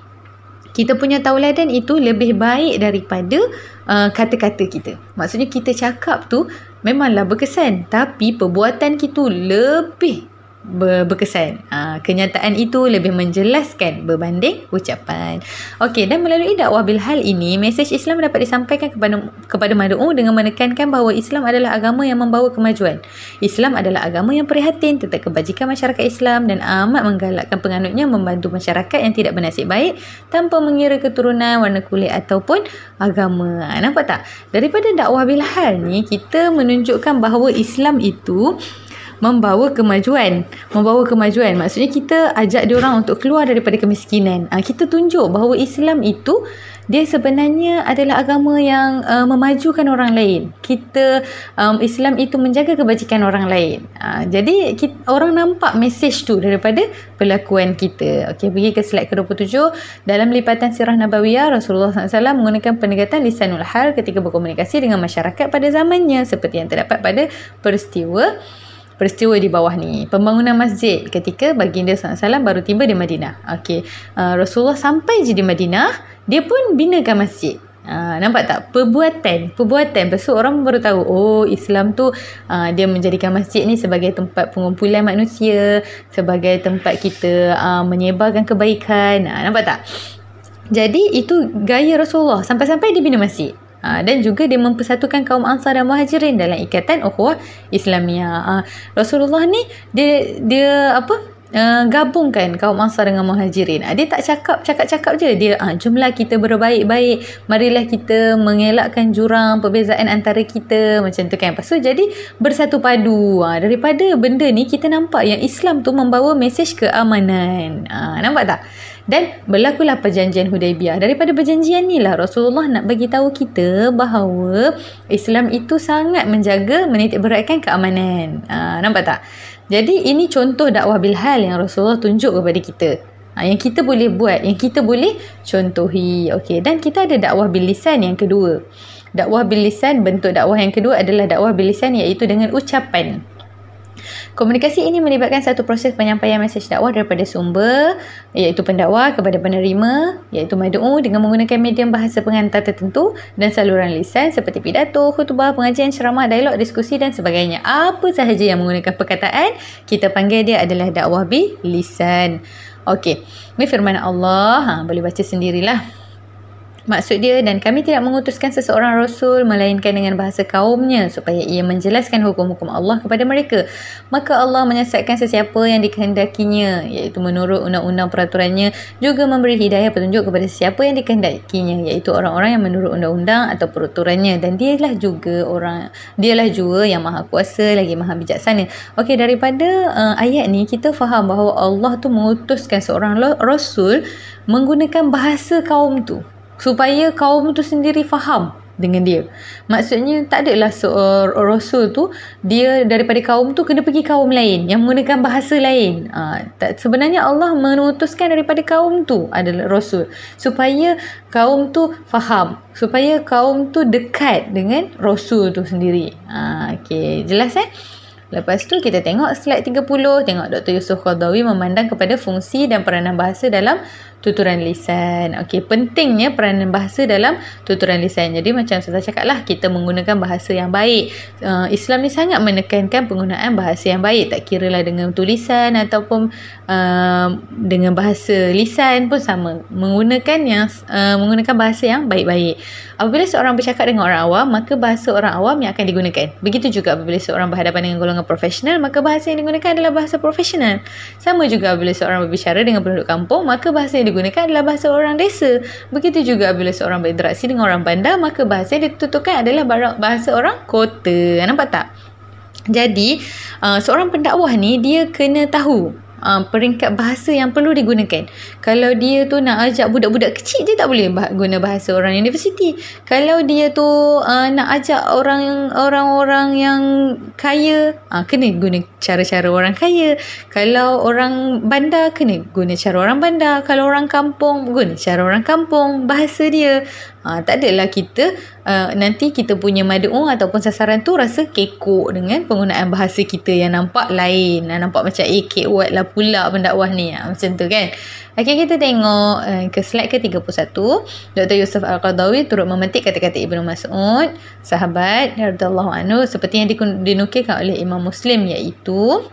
kita punya tauladan itu lebih baik daripada kata-kata kita. Maksudnya kita cakap tu memanglah berkesan, tapi perbuatan kita lebih berkesan. Kenyataan itu lebih menjelaskan berbanding ucapan. Okey, dan melalui dakwah bil hal ini, mesej Islam dapat disampaikan kepada mad'u dengan menekankan bahawa Islam adalah agama yang membawa kemajuan. Islam adalah agama yang prihatin tentang kebajikan masyarakat Islam dan amat menggalakkan penganutnya membantu masyarakat yang tidak bernasib baik tanpa mengira keturunan, warna kulit ataupun agama. Nampak tak? Daripada dakwah bil hal ni, kita menunjukkan bahawa Islam itu membawa kemajuan. Maksudnya kita ajak dia orang untuk keluar daripada kemiskinan. Kita tunjuk bahawa Islam itu dia sebenarnya adalah agama yang memajukan orang lain. Islam itu menjaga kebajikan orang lain. Jadi orang nampak mesej tu daripada perlakuan kita. Okey, pergi ke slide ke-27. Dalam lipatan sirah Nabawiyah, Rasulullah SAW menggunakan pendekatan lisanul hal ketika berkomunikasi dengan masyarakat pada zamannya, seperti yang terdapat pada peristiwa di bawah ni. Pembangunan masjid ketika baginda SAW baru tiba di Madinah. Okey, Rasulullah sampai je di Madinah, dia pun binakan masjid. Nampak tak? Perbuatan. Lepas tu orang baru tahu, Islam tu dia menjadikan masjid ni sebagai tempat pengumpulan manusia, sebagai tempat kita menyebarkan kebaikan. Nampak tak? Jadi itu gaya Rasulullah sampai-sampai dia bina masjid. Dan juga dia mempersatukan kaum Ansar dan Muhajirin dalam ikatan ukhuwah Islamiah. Rasulullah ni dia gabungkan kaum Ansar dengan Muhajirin. Dia tak cakap je. Dia jumlah kita berbaik-baik, marilah kita mengelakkan jurang perbezaan antara kita, macam tu kan. Lepas tu jadi bersatu padu. Daripada benda ni kita nampak yang Islam tu membawa mesej keamanan. Nampak tak? Dan berlakulah perjanjian Hudaibiyah. Daripada perjanjian ni lah Rasulullah nak bagi tahu kita bahawa Islam itu sangat menjaga menitik beratkan keamanan. Nampak tak? Jadi ini contoh dakwah bil hal yang Rasulullah tunjuk kepada kita. Yang kita boleh buat, yang kita boleh contohi. Okey, dan kita ada dakwah bil lisan yang kedua. Dakwah bil lisan, bentuk dakwah yang kedua adalah dakwah bil lisan, iaitu dengan ucapan. Komunikasi ini melibatkan satu proses penyampaian mesej dakwah daripada sumber, iaitu pendakwa, kepada penerima, iaitu mad'u, dengan menggunakan medium bahasa pengantar tertentu dan saluran lisan seperti pidato, khutbah, pengajian, ceramah, dialog, diskusi dan sebagainya. Apa sahaja yang menggunakan perkataan, kita panggil dia adalah dakwah bil lisan. Okey, ini firman Allah. Boleh baca sendirilah. Maksud dia, dan kami tidak mengutuskan seseorang Rasul melainkan dengan bahasa kaumnya supaya ia menjelaskan hukum-hukum Allah kepada mereka. Maka Allah menyesatkan sesiapa yang dikehendakinya, iaitu menurut undang-undang peraturannya, juga memberi hidayah petunjuk kepada sesiapa yang dikehendakinya, iaitu orang-orang yang menurut undang-undang atau peraturannya. Dan dialah juga yang maha kuasa lagi maha bijaksana. Okey, daripada ayat ni kita faham bahawa Allah tu mengutuskan seorang Rasul menggunakan bahasa kaum tu, supaya kaum tu sendiri faham dengan dia. Maksudnya tak adalah seorang Rasul tu dia daripada kaum tu kena pergi kaum lain yang menggunakan bahasa lain. Sebenarnya Allah mengutuskan daripada kaum tu adalah Rasul supaya kaum tu faham, supaya kaum tu dekat dengan Rasul tu sendiri. Okey, jelas Lepas tu kita tengok slide 30. Tengok Dr. Yusof Qaradawi memandang kepada fungsi dan peranan bahasa dalam tuturan lisan. Okey, pentingnya peranan bahasa dalam tuturan lisan. Jadi macam saya cakap lah, kita menggunakan bahasa yang baik. Islam ni sangat menekankan penggunaan bahasa yang baik. Tak kira lah dengan tulisan ataupun dengan bahasa lisan pun sama. Menggunakan bahasa yang baik-baik. Apabila seorang bercakap dengan orang awam, maka bahasa orang awam yang akan digunakan. Begitu juga apabila seorang berhadapan dengan golongan profesional, maka bahasa yang digunakan adalah bahasa profesional. Sama juga apabila seorang berbicara dengan penduduk kampung, maka bahasa yang digunakan adalah bahasa orang desa. Begitu juga apabila seorang berinteraksi dengan orang bandar, maka bahasa yang dituturkan adalah bahasa orang kota. Nampak tak? Jadi, seorang pendakwah ni dia kena tahu peringkat bahasa yang perlu digunakan. Kalau dia tu nak ajak budak-budak kecil, dia tak boleh guna bahasa orang universiti. Kalau dia tu nak ajak orang-orang yang kaya, kena guna cara-cara orang kaya. Kalau orang bandar, kena guna cara orang bandar. Kalau orang kampung, guna cara orang kampung, bahasa dia. Tak adalah kita nanti kita punya mad'u ataupun sasaran tu rasa kekok dengan penggunaan bahasa kita yang nampak lain, nampak macam kek buat lah pula pendakwah ni, macam tu kan. Okay, kita tengok ke slide ke-31. Dr. Yusuf Al-Qaradawi turut memetik kata-kata Ibnu Mas'ud, sahabat radhiyallahu anhu, seperti yang dinukilkan oleh Imam Muslim, iaitu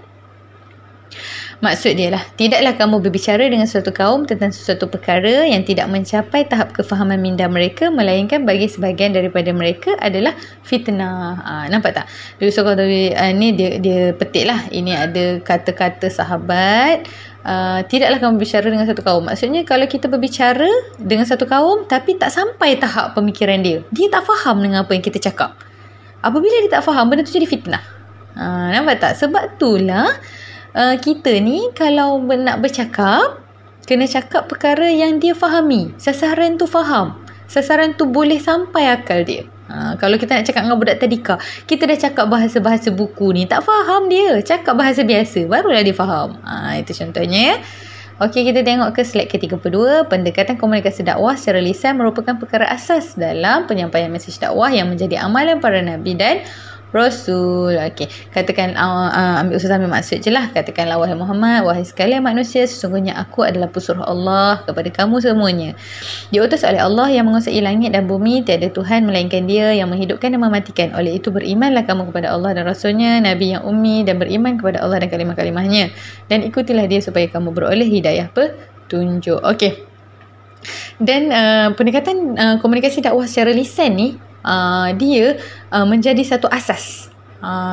maksud dia lah, tidaklah kamu berbicara dengan suatu kaum tentang sesuatu perkara yang tidak mencapai tahap kefahaman minda mereka, melainkan bagi sebahagian daripada mereka adalah fitnah. Nampak tak? Yusuf Al-Qaradawi ni dia petik lah. Ini ada kata-kata sahabat. Tidaklah kamu berbicara dengan satu kaum. Maksudnya kalau kita berbicara dengan satu kaum tapi tak sampai tahap pemikiran dia tak faham dengan apa yang kita cakap. Apabila dia tak faham, benda tu jadi fitnah. Nampak tak? Sebab itulah kita ni kalau nak bercakap, kena cakap perkara yang dia fahami. Sasaran tu faham. Sasaran tu boleh sampai akal dia. Kalau kita nak cakap dengan budak tadika, kita dah cakap bahasa-bahasa buku ni, tak faham dia. Cakap bahasa biasa, barulah dia faham. Itu contohnya. Okey, kita tengok ke slide ke-32. Pendekatan komunikasi dakwah secara lisan merupakan perkara asas dalam penyampaian mesej dakwah yang menjadi amalan para Nabi dan Rasul. Okey, katakan ambil maksud je lah. Katakanlah, wahai Muhammad, wahai sekalian manusia, sesungguhnya aku adalah pesuruh Allah kepada kamu semuanya. Diutus oleh Allah yang menguasai langit dan bumi, tiada Tuhan melainkan Dia yang menghidupkan dan mematikan. Oleh itu berimanlah kamu kepada Allah dan Rasulnya, Nabi yang ummi, dan beriman kepada Allah dan kalimah-kalimahnya, dan ikutilah Dia supaya kamu beroleh hidayah petunjuk. Okey. Dan pendekatan komunikasi dakwah secara lisan ni, dia menjadi satu asas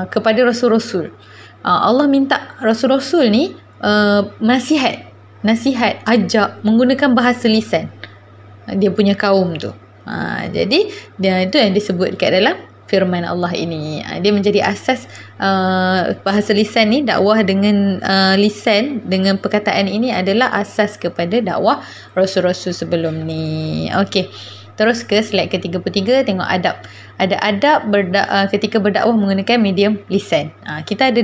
kepada Rasul-Rasul. Allah minta Rasul-Rasul ni nasihat, ajak menggunakan bahasa lisan dia punya kaum tu. Jadi itu yang disebut dekat dalam firman Allah ini. Dia menjadi asas bahasa lisan ni, dakwah dengan lisan, dengan perkataan ini adalah asas kepada dakwah Rasul-Rasul sebelum ni. Okey. Terus ke slide ke-33, tengok adab. Ada adab ketika berdakwah menggunakan medium lisan. Kita ada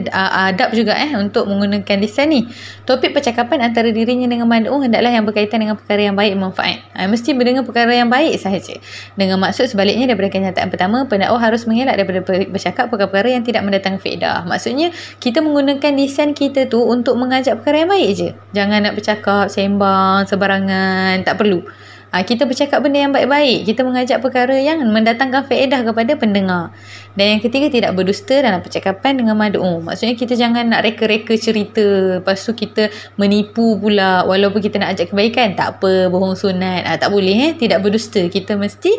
adab juga untuk menggunakan lisan ni. Topik percakapan antara dirinya dengan mad'u hendaklah yang berkaitan dengan perkara yang baik manfaat. Mesti mendengar perkara yang baik sahaja. Dengan maksud sebaliknya daripada kenyataan pertama, pendakwah harus mengelak daripada bercakap perkara-perkara yang tidak mendatangkan faedah. Maksudnya kita menggunakan lisan kita tu untuk mengajak perkara yang baik je. Jangan nak bercakap sembang sembarangan, tak perlu. Kita bercakap benda yang baik-baik. Kita mengajak perkara yang mendatangkan faedah kepada pendengar. Dan yang ketiga, tidak berdusta dalam percakapan dengan mad'u. Maksudnya kita jangan nak reka-reka cerita, lepas tu kita menipu pula walaupun kita nak ajak kebaikan. Tak apa, bohong sunat. Tak boleh. Tidak berdusta. Kita mesti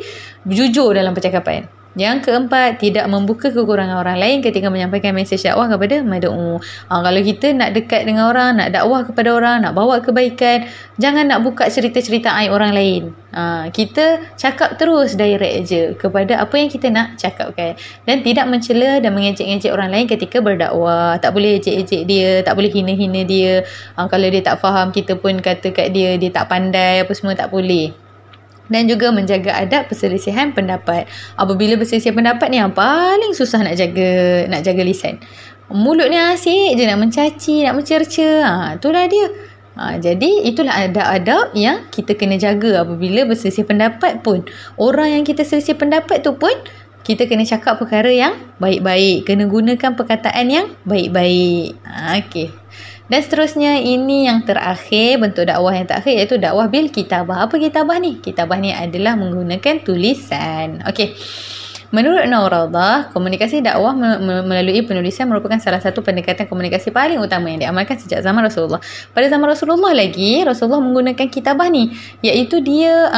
jujur dalam percakapan. Yang keempat, tidak membuka kekurangan orang lain ketika menyampaikan mesej dakwah kepada mad'u. Kalau kita nak dekat dengan orang, nak dakwah kepada orang, nak bawa kebaikan, jangan nak buka cerita-cerita aib orang lain. Kita cakap terus direct je kepada apa yang kita nak cakapkan. Dan tidak mencela dan mengejek-ngejek orang lain ketika berdakwah. Tak boleh ejek-ejek dia, tak boleh hina-hina dia. Kalau dia tak faham, kita pun kata kat dia tak pandai apa semua, tak boleh. Dan juga menjaga adab perselisihan pendapat. Apabila berselisih pendapat ni yang paling susah nak jaga lisan. Mulut ni asyik je nak mencaci, nak mencerca. Itulah dia. Jadi itulah adab-adab yang kita kena jaga apabila berselisih pendapat pun. Orang yang kita selisih pendapat tu pun kita kena cakap perkara yang baik-baik. Kena gunakan perkataan yang baik-baik. Okey. Dan seterusnya, ini yang terakhir, bentuk dakwah yang terakhir, iaitu dakwah bil kitabah. Apa kitabah ni? Kitabah ni adalah menggunakan tulisan. Okey. Menurut Nawradah, komunikasi dakwah melalui penulisan merupakan salah satu pendekatan komunikasi paling utama yang diamalkan sejak zaman Rasulullah. Pada zaman Rasulullah lagi, Rasulullah menggunakan kitabah ni, iaitu dia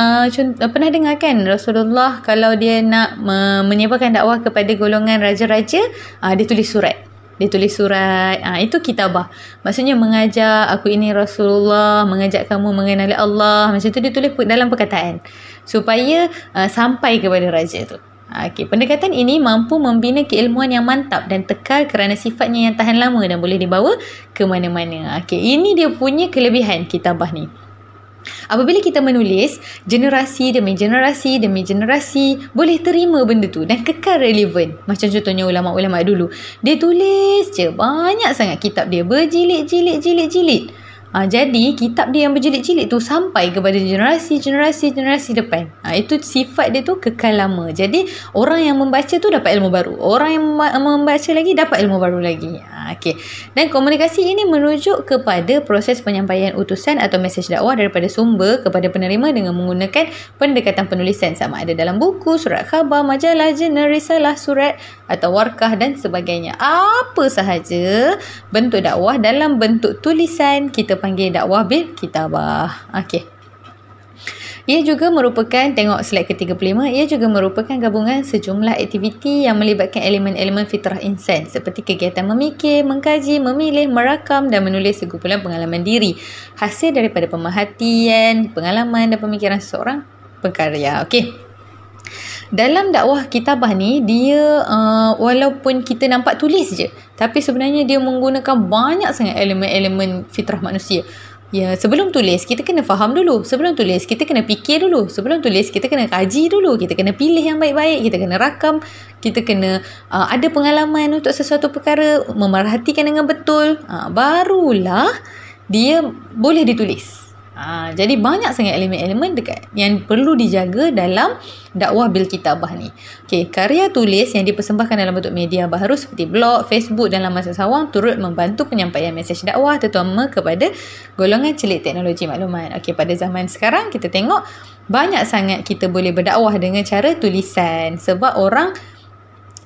pernah dengar kan Rasulullah kalau dia nak menyebarkan dakwah kepada golongan raja-raja, dia tulis surat. Itu kitabah. Maksudnya mengajak, aku ini Rasulullah, mengajak kamu mengenali Allah. Macam tu dia tulis dalam perkataan supaya sampai kepada raja tu. Okey, pendekatan ini mampu membina keilmuan yang mantap dan kekal kerana sifatnya yang tahan lama dan boleh dibawa ke mana-mana. Okey, ini dia punya kelebihan kitabah ni. Apabila kita menulis, generasi demi generasi boleh terima benda tu dan kekal relevan. Macam contohnya ulama-ulama dulu, dia tulis je banyak sangat kitab dia, berjilid-jilid. Jadi kitab dia yang berjilid-jilid tu sampai kepada generasi depan. Itu sifat dia tu kekal lama. Jadi orang yang membaca tu dapat ilmu baru, orang yang membaca lagi dapat ilmu baru lagi. Okey. Dan komunikasi ini merujuk kepada proses penyampaian utusan atau mesej dakwah daripada sumber kepada penerima dengan menggunakan pendekatan penulisan, sama ada dalam buku, surat khabar, majalah, jurnal, risalah, surat atau warkah dan sebagainya. Apa sahaja bentuk dakwah dalam bentuk tulisan kita panggil dakwah bil kitabah. Okey. Ia juga merupakan, tengok slide ke-35, ia juga merupakan gabungan sejumlah aktiviti yang melibatkan elemen-elemen fitrah insan seperti kegiatan memikir, mengkaji, memilih, merakam dan menulis sekumpulan pengalaman diri hasil daripada pemerhatian, pengalaman dan pemikiran seseorang penkarya. Okey. Dalam dakwah kitabah ni, dia walaupun kita nampak tulis je, tapi sebenarnya dia menggunakan banyak sangat elemen-elemen fitrah manusia. Ya, sebelum tulis kita kena faham dulu. Sebelum tulis kita kena fikir dulu. Sebelum tulis kita kena kaji dulu. Kita kena pilih yang baik-baik. Kita kena rakam. Kita kena ada pengalaman untuk sesuatu perkara, memerhatikan dengan betul. Barulah dia boleh ditulis. Jadi banyak sangat elemen-elemen dekat yang perlu dijaga dalam dakwah bil kitabah ni. Okey, karya tulis yang dipersembahkan dalam bentuk media baharu seperti blog, Facebook dan laman sesawang turut membantu penyampaian mesej dakwah terutama kepada golongan celik teknologi maklumat. Okey, pada zaman sekarang kita tengok banyak sangat kita boleh berdakwah dengan cara tulisan sebab orang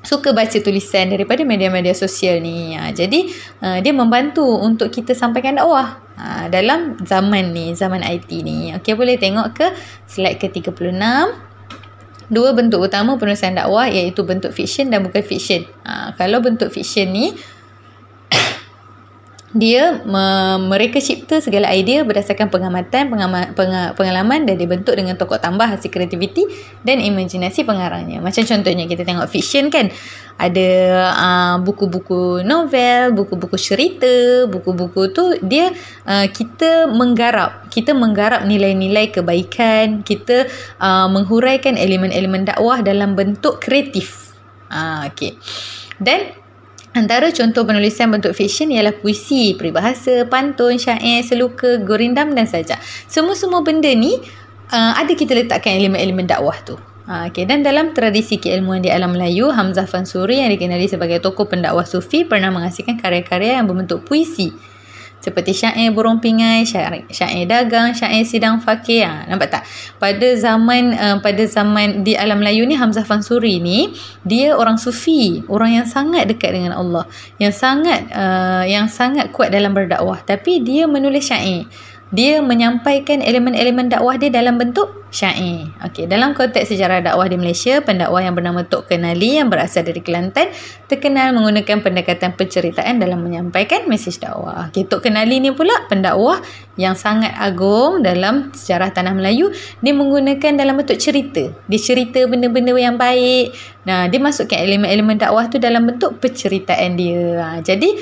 suka baca tulisan daripada media-media sosial ni. Jadi dia membantu untuk kita sampaikan dakwah dalam zaman ni, zaman IT ni. Okey, boleh tengok ke slide ke-36. Dua bentuk utama penulisan dakwah iaitu bentuk fiksyen dan bukan fiksyen. Kalau bentuk fiksyen ni dia mereka cipta segala idea berdasarkan pengamatan, pengalaman dan dibentuk dengan tokoh tambah hasil kreativiti dan imajinasi pengarangnya. Macam contohnya kita tengok fiksyen kan, ada buku-buku novel, buku-buku cerita. Buku-buku tu dia kita menggarap nilai-nilai kebaikan, kita menghuraikan elemen-elemen dakwah dalam bentuk kreatif. Okey. Dan antara contoh penulisan bentuk fiksyen ialah puisi, peribahasa, pantun, syair, seluka, gurindam dan sajak. Semua-semua benda ni ada kita letakkan elemen-elemen dakwah tu. Okay. Dan dalam tradisi keilmuan di alam Melayu, Hamzah Fansuri yang dikenali sebagai tokoh pendakwah sufi pernah menghasilkan karya-karya yang berbentuk puisi seperti syair burung pingai, syair dagang, syair sidang fakir. Nampak tak? Pada zaman di alam Melayu ni, Hamzah Fansuri ni dia orang sufi, orang yang sangat dekat dengan Allah, yang sangat kuat dalam berdakwah, tapi dia menulis syair. Dia menyampaikan elemen-elemen dakwah dia dalam bentuk syair. Okey, dalam konteks sejarah dakwah di Malaysia, pendakwah yang bernama Tok Kenali yang berasal dari Kelantan terkenal menggunakan pendekatan penceritaan dalam menyampaikan mesej dakwah. Okey, Tok Kenali ni pula pendakwah yang sangat agung dalam sejarah tanah Melayu. Dia menggunakan dalam bentuk cerita. Dia cerita benda-benda yang baik. Nah, dia masukkan elemen-elemen dakwah tu dalam bentuk penceritaan dia. Jadi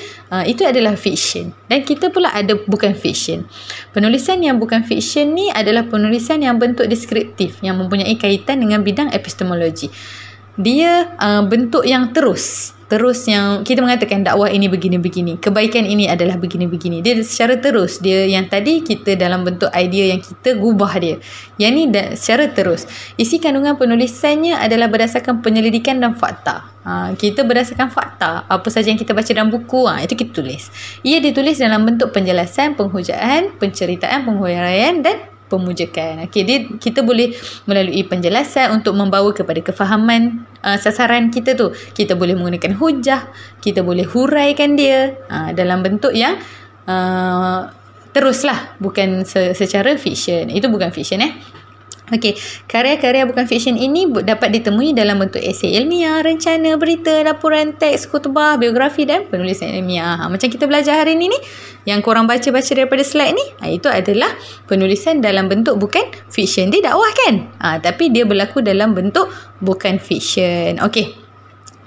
itu adalah fiksyen. Dan kita pula ada bukan fiksyen. Penulisan yang bukan fiksyen ni adalah penulisan yang bentuk deskriptif, yang mempunyai kaitan dengan bidang epistemologi. Dia bentuk yang terus yang kita mengatakan dakwah ini begini-begini, kebaikan ini adalah begini-begini. Dia secara terus. Dia yang tadi kita dalam bentuk idea yang kita gubah dia. Yang ni secara terus. Isi kandungan penulisannya adalah berdasarkan penyelidikan dan fakta. Kita berdasarkan fakta, apa saja yang kita baca dalam buku, itu kita tulis. Ia ditulis dalam bentuk penjelasan, penghujaan, penceritaan, penghuraian dan pemujakan. Okey, kita boleh melalui penjelasan untuk membawa kepada kefahaman sasaran kita tu. Kita boleh menggunakan hujah, kita boleh huraikan dia dalam bentuk yang teruslah, bukan secara fiksyen. Itu bukan fiksyen Okey, karya-karya bukan fiksyen ini dapat ditemui dalam bentuk esei ilmiah, rencana, berita, laporan, teks, khutbah, biografi dan penulisan ilmiah. Macam kita belajar hari ni yang korang baca-baca daripada slide ni, itu adalah penulisan dalam bentuk bukan fiksyen. Dia dakwah kan? Tapi dia berlaku dalam bentuk bukan fiksyen. Okey.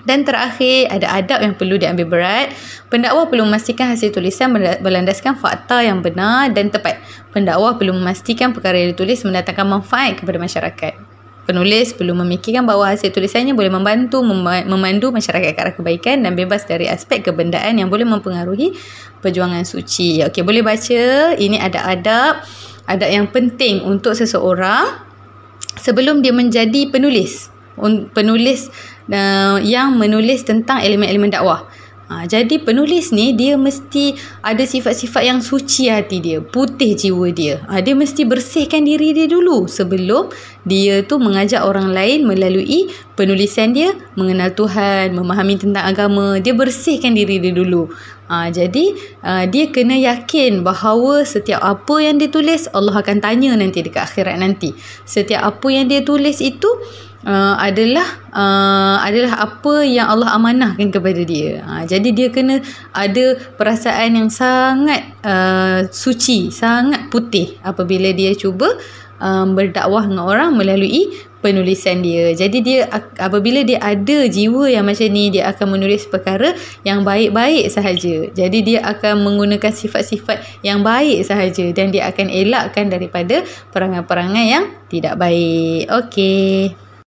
Dan terakhir, ada adab yang perlu diambil berat. Pendakwah perlu memastikan hasil tulisan berlandaskan fakta yang benar dan tepat. Pendakwah perlu memastikan perkara yang ditulis mendatangkan manfaat kepada masyarakat. Penulis perlu memikirkan bahawa hasil tulisannya boleh membantu memandu masyarakat ke arah kebaikan dan bebas dari aspek kebendaan yang boleh mempengaruhi perjuangan suci. Okey, boleh baca. Ini ada adab yang penting untuk seseorang sebelum dia menjadi penulis yang menulis tentang elemen-elemen dakwah. Jadi penulis ni dia mesti ada sifat-sifat yang suci hati dia, putih jiwa dia. Dia mesti bersihkan diri dia dulu sebelum dia tu mengajak orang lain melalui penulisan dia mengenal Tuhan, memahami tentang agama. Dia bersihkan diri dia dulu. Jadi dia kena yakin bahawa setiap apa yang dia tulis Allah akan tanya nanti dekat akhirat nanti. Setiap apa yang dia tulis itu adalah apa yang Allah amanahkan kepada dia. Jadi dia kena ada perasaan yang sangat suci, sangat putih apabila dia cuba berdakwah dengan orang melalui penulisan dia. Jadi dia apabila dia ada jiwa yang macam ni, dia akan menulis perkara yang baik-baik sahaja. Jadi dia akan menggunakan sifat-sifat yang baik sahaja dan dia akan elakkan daripada perangai-perangai yang tidak baik. Okey.